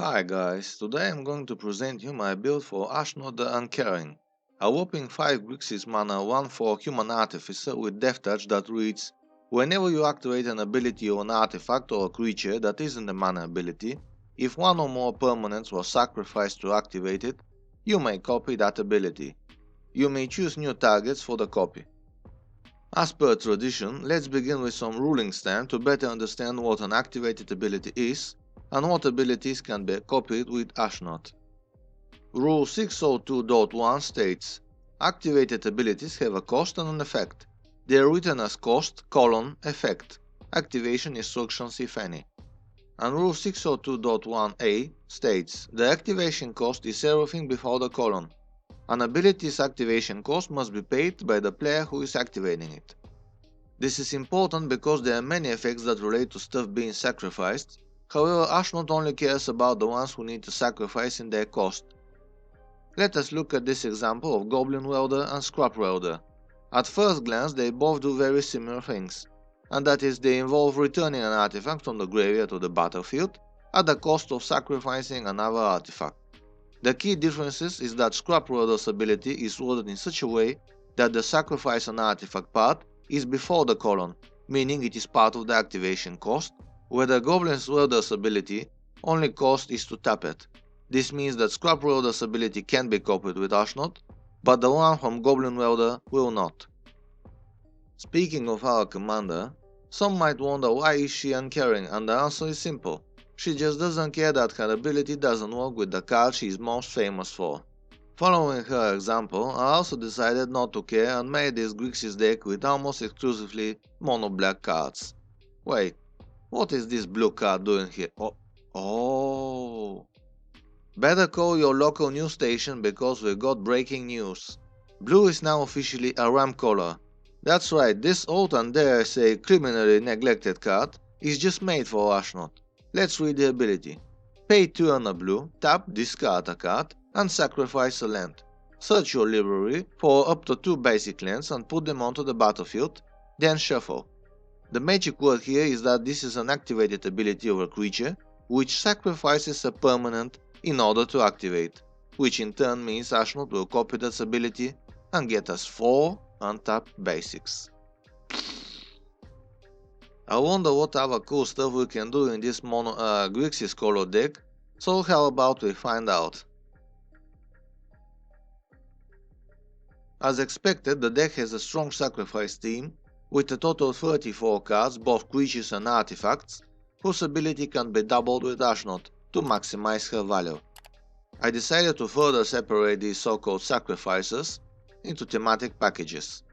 Hi guys, today I'm going to present you my build for Ashnod the Uncaring, a whopping 5 Grixis mana 1/4 human artificer with death touch that reads: whenever you activate an ability or an artifact or a creature that isn't a mana ability, if one or more permanents was sacrificed to activate it, you may copy that ability. You may choose new targets for the copy. As per tradition, let's begin with some ruling stamp to better understand what an activated ability is and what abilities can be copied with Ashnod. Rule 602.1 states, activated abilities have a cost and an effect. They are written as cost, effect, activation instructions if any. And Rule 602.1a states, the activation cost is everything before the colon. An ability's activation cost must be paid by the player who is activating it. This is important because there are many effects that relate to stuff being sacrificed. However, Ashnod only cares about the ones who need to sacrifice in their cost. Let us look at this example of Goblin Welder and Scrap Welder. At first glance they both do very similar things, and that is they involve returning an artifact from the graveyard to the battlefield at the cost of sacrificing another artifact. The key difference is that Scrap Welder's ability is worded in such a way that the sacrifice an artifact part is before the colon, meaning it is part of the activation cost, where the Goblin Welder's ability only cost is to tap it. This means that Scrap Welder's ability can be copied with Ashnod, but the one from Goblin Welder will not. Speaking of our commander, some might wonder why is she uncaring, and the answer is simple. She just doesn't care that her ability doesn't work with the card she is most famous for. Following her example, I also decided not to care and made this Grixis deck with almost exclusively mono black cards. Wait, what is this blue card doing here? Oh. Better call your local news station because we got breaking news. Blue is now officially a ramp color. That's right, this old and dare I say criminally neglected card is just made for Ashnod. Let's read the ability. Pay 2 and a blue, tap, discard a card, and sacrifice a land. Search your library for up to 2 basic lands and put them onto the battlefield, then shuffle. The magic word here is that this is an activated ability of a creature, which sacrifices a permanent in order to activate, which in turn means Ashnod will copy this ability and get us 4 untapped basics. I wonder what other cool stuff we can do in this Grixis color deck, so how about we find out. As expected, the deck has a strong sacrifice theme, with a total of 34 cards, both creatures and artifacts, whose ability can be doubled with Ashnod to maximize her value. I decided to further separate these so-called sacrifices into thematic packages.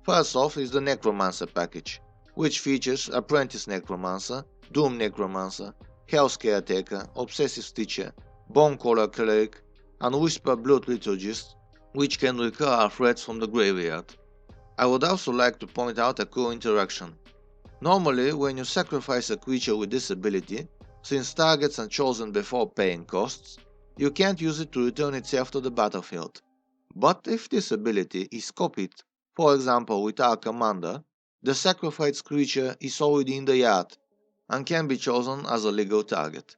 First off is the Necromancer package, which features Apprentice Necromancer, Doom Necromancer, Hell's Caretaker, Obsessive Stitcher, Bonecaller Cleric, and Whisper Blood Liturgist, which can recur threats from the graveyard. I would also like to point out a cool interaction. Normally, when you sacrifice a creature with this ability, since targets are chosen before paying costs, you can't use it to return itself to the battlefield. But if this ability is copied, for example with our commander, the sacrificed creature is already in the yard and can be chosen as a legal target.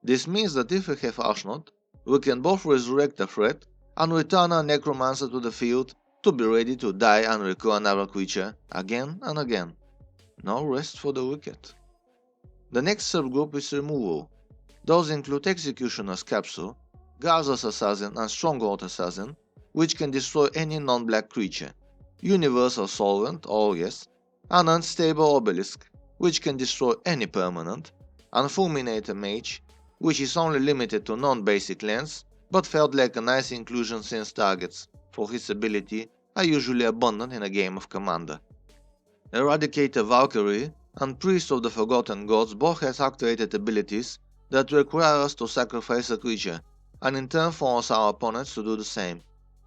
This means that if we have Ashnod, we can both resurrect the threat and return our Necromancer to the field to be ready to die and recur another creature again and again. No rest for the wicked. The next subgroup is removal. Those include Executioner's Capsule, Gazer's Assassin and Stronghold Assassin, which can destroy any non-black creature, Universal Solvent, oh yes, an Unstable Obelisk, which can destroy any permanent, and Fulminator Mage, which is only limited to non-basic lands, but felt like a nice inclusion since targets, for his ability, are usually abundant in a game of Commander. Eradicator Valkyrie and Priest of the Forgotten Gods both have activated abilities that require us to sacrifice a creature, and in turn force our opponents to do the same.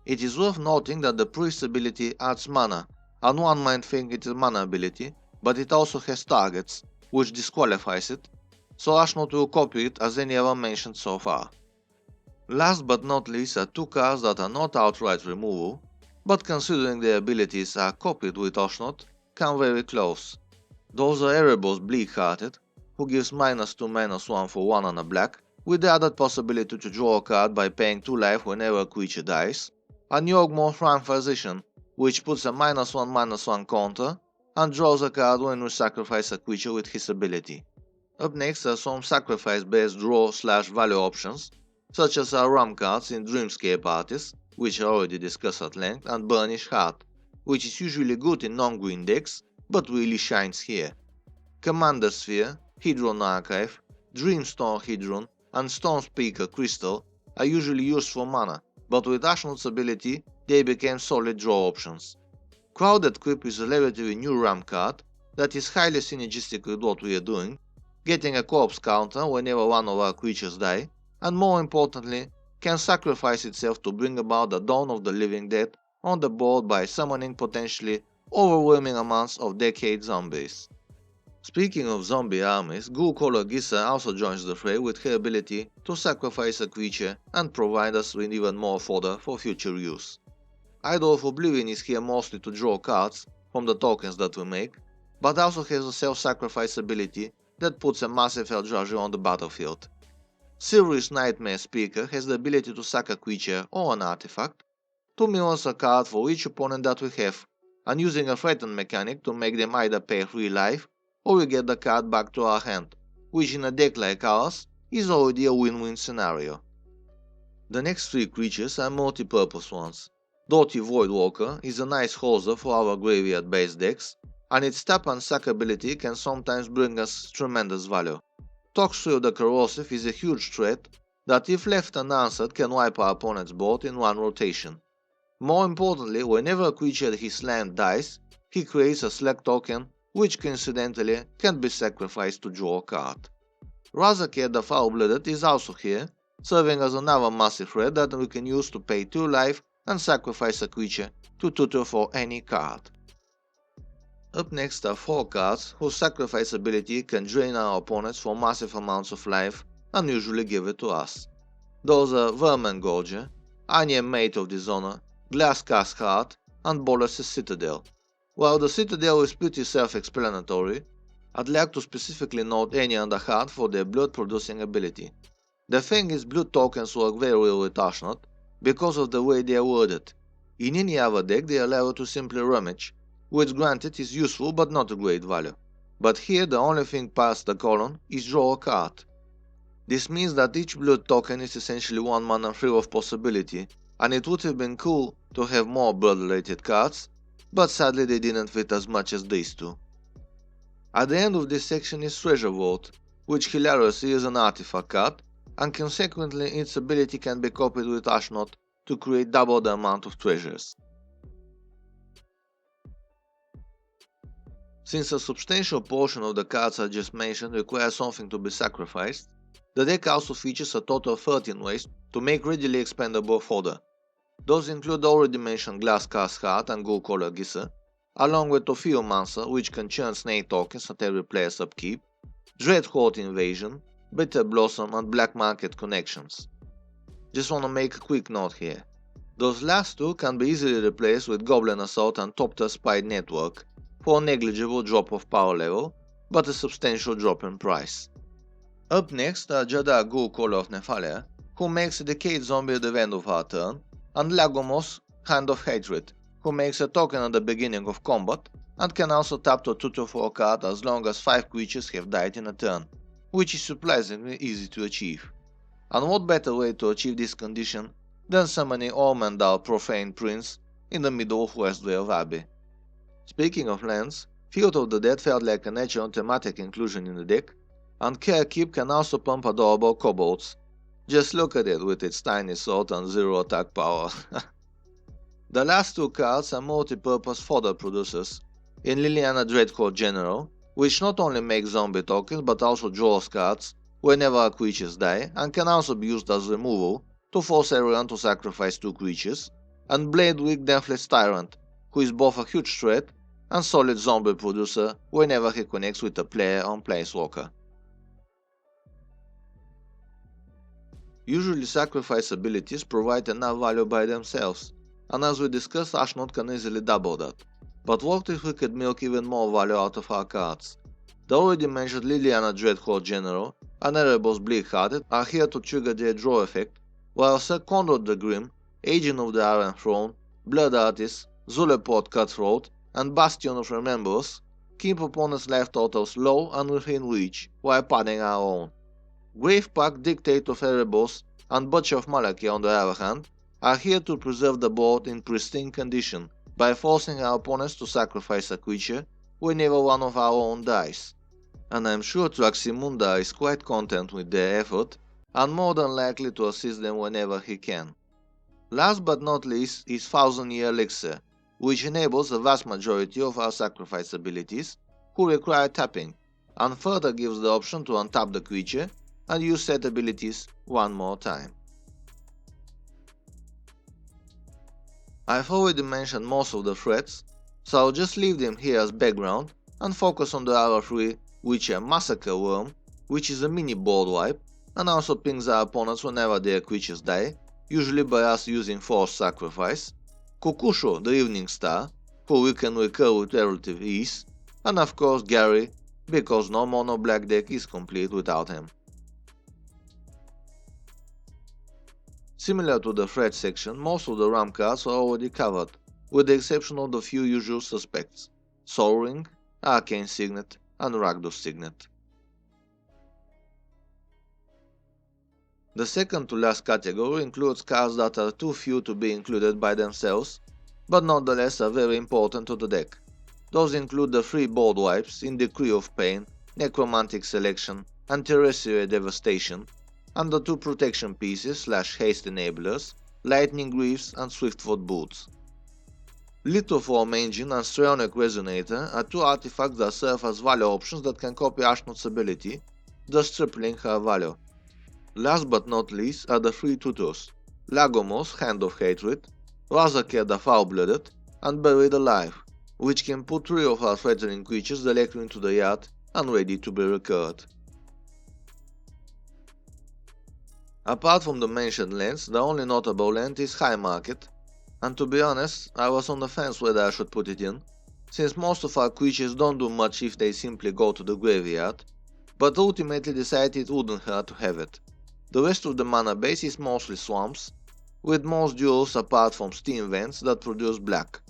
It is worth noting that the Priest ability adds mana, and one might think it is a mana ability, but it also has targets, which disqualifies it, so Ashnod will copy it as any other mentioned so far. Last but not least are 2 cards that are not outright removal, but considering their abilities are copied with Ashnod, come very close. Those are Erebos Bleak-Hearted, who gives -2/-1 for 1 and a black, with the added possibility to draw a card by paying 2 life whenever a creature dies, and Yawgmoth Physician, which puts a -1/-1 counter and draws a card when we sacrifice a creature with his ability. Up next are some sacrifice-based draw/value options, such as our Ram cards in Dreamscape Artist, which I already discussed at length, and Burnished Heart, which is usually good in non-green decks, but really shines here. Commander Sphere, Hedron Archive, Dreamstone Hedron, and Stonespeaker Crystal are usually used for mana, but with Ashnod's ability they became solid draw options. Crowded Crypt is a relatively new Ram card that is highly synergistic with what we are doing, getting a corpse counter whenever one of our creatures die, and more importantly, can sacrifice itself to bring about the dawn of the living dead on the board by summoning potentially overwhelming amounts of decade zombies. Speaking of zombie armies, Ghoul-Caller Gisa also joins the fray with her ability to sacrifice a creature and provide us with even more fodder for future use. Idol of Oblivion is here mostly to draw cards from the tokens that we make, but also has a self-sacrifice ability that puts a massive Eldrazi on the battlefield. Silvery's Nightmare Speaker has the ability to sack a creature or an artifact, 2 mills a card for each opponent that we have, and using a threaten mechanic to make them either pay 3 life or we get the card back to our hand, which in a deck like ours is already a win-win scenario. The next 3 creatures are multi-purpose ones. Doughty Voidwalker is a nice hoser for our graveyard-based decks, and its tap and sack ability can sometimes bring us tremendous value. Toxtril the Corrosive is a huge threat that if left unanswered can wipe our opponent's board in one rotation. More importantly, whenever a creature at his land dies, he creates a select token which coincidentally can be sacrificed to draw a card. Razakir the Foul-Blooded is also here, serving as another massive threat that we can use to pay 2 life and sacrifice a creature to tutor for any card. Up next are 4 cards whose sacrifice ability can drain our opponents for massive amounts of life and usually give it to us. Those are Vermangorger, Anya Mate of Dishonor, Glasscast Heart, and Bolas' Citadel. While the Citadel is pretty self-explanatory, I'd like to specifically note Anya and the Heart for their blood-producing ability. The thing is, blood tokens work very well with Ashnod because of the way they are worded. In any other deck they allow you to simply rummage, which granted is useful but not a great value. But here the only thing past the colon is draw a card. This means that each blood token is essentially 1 mana free of possibility, and it would have been cool to have more blood-related cards, but sadly they didn't fit as much as these two. At the end of this section is Treasure Vault, which hilariously is an artifact card, and consequently its ability can be copied with Ashnod to create double the amount of treasures. Since a substantial portion of the cards I just mentioned require something to be sacrificed, the deck also features a total of 13 ways to make readily expendable fodder. Those include the already mentioned Glasscast Heart and Ghoul-Caller Gisa, along with Ophiomancer, which can churn snake tokens at every player's upkeep, Dreadhorde Invasion, Bitter Blossom, and Black Market Connections. Just wanna make a quick note here. Those last 2 can be easily replaced with Goblin Assault and Top-Tier Spy Network for a negligible drop of power level, but a substantial drop in price. Up next are Jadar Ghoul-Caller of Nephalia, who makes a Decade Zombie at the end of our turn, and Lagomos, Hand of Hatred, who makes a token at the beginning of combat and can also tap to tutor for a card as long as 5 creatures have died in a turn, which is surprisingly easy to achieve. And what better way to achieve this condition than summoning Ormandal Profane Prince in the middle of Westvale Abbey. Speaking of lands, Field of the Dead felt like a natural thematic inclusion in the deck, and Carekeep can also pump adorable kobolds. Just look at it with its tiny sword and 0 attack power. The last 2 cards are multi-purpose fodder producers, in Liliana Dreadhorde General, which not only makes zombie tokens but also draws cards whenever our creatures die and can also be used as removal to force everyone to sacrifice 2 creatures, and Bladewick Deathless Tyrant, who is both a huge threat and solid zombie producer whenever he connects with a player on Planeswalker. Usually sacrifice abilities provide enough value by themselves, and as we discussed, Ashnod can easily double that. But what if we could milk even more value out of our cards? The already mentioned Liliana Dreadhorde General and Erebos Bleak-Hearted are here to trigger their draw effect, while Sir Conrad the Grim, Agent of the Iron Throne, Blood Artist, Zuleport Cutthroat, and Bastion of Remembrance keep opponents' life totals low and within reach, while padding our own. Gravepack, Dictate of Erebos, and Butcher of Malachi, on the other hand, are here to preserve the board in pristine condition by forcing our opponents to sacrifice a creature whenever one of our own dies. And I'm sure Traximunda is quite content with their effort and more than likely to assist them whenever he can. Last but not least is Thousand Year Elixir, which enables the vast majority of our sacrifice abilities who require tapping, and further gives the option to untap the creature and use set abilities one more time. I've already mentioned most of the threats, so I'll just leave them here as background and focus on the other three, which are Massacre Worm, which is a mini board wipe and also pings our opponents whenever their creatures die, usually by us using forced sacrifice, Kukusho the Evening Star, who we can recur with relative ease, and of course Gary, because no mono black deck is complete without him. Similar to the threat section, most of the RAM cards are already covered, with the exception of the few usual suspects: Sol Ring, Arcane Signet, and Rakdos Signet. The second to last category includes cards that are too few to be included by themselves, but nonetheless are very important to the deck. Those include the 3 board wipes in Decree of Pain, Necromantic Selection, and Terrestrial Devastation, and the 2 protection pieces / haste enablers, Lightning Greaves and Swiftfoot Boots. Lithoform Engine and Strionic Resonator are 2 artifacts that serve as value options that can copy Ashnod's ability, thus tripling her value. Last but not least are the 3 tutors: Lagomos, Hand of Hatred, Razakir the Foul-Blooded, and Buried Alive, which can put 3 of our threatening creatures directly into the yard and ready to be recurred. Apart from the mentioned lands, the only notable land is High Market, and to be honest, I was on the fence whether I should put it in, since most of our creatures don't do much if they simply go to the graveyard, but ultimately decided it wouldn't hurt to have it. The rest of the mana base is mostly swamps, with most duels apart from steam vents that produce black.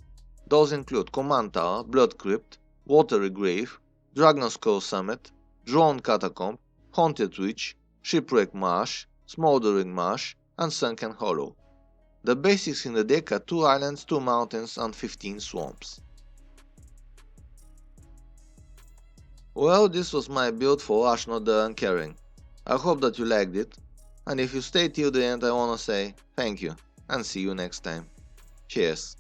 Those include Command Tower, Blood Crypt, Watery Grave, Dragon's Skull Summit, Drone Catacomb, Haunted Witch, Shipwreck Marsh, Smoldering Marsh, and Sunken Hollow. The basics in the deck are 2 islands, 2 mountains, and 15 swamps. Well, this was my build for Ashnod the Uncaring. I hope that you liked it, and if you stayed till the end I wanna say thank you, and see you next time. Cheers.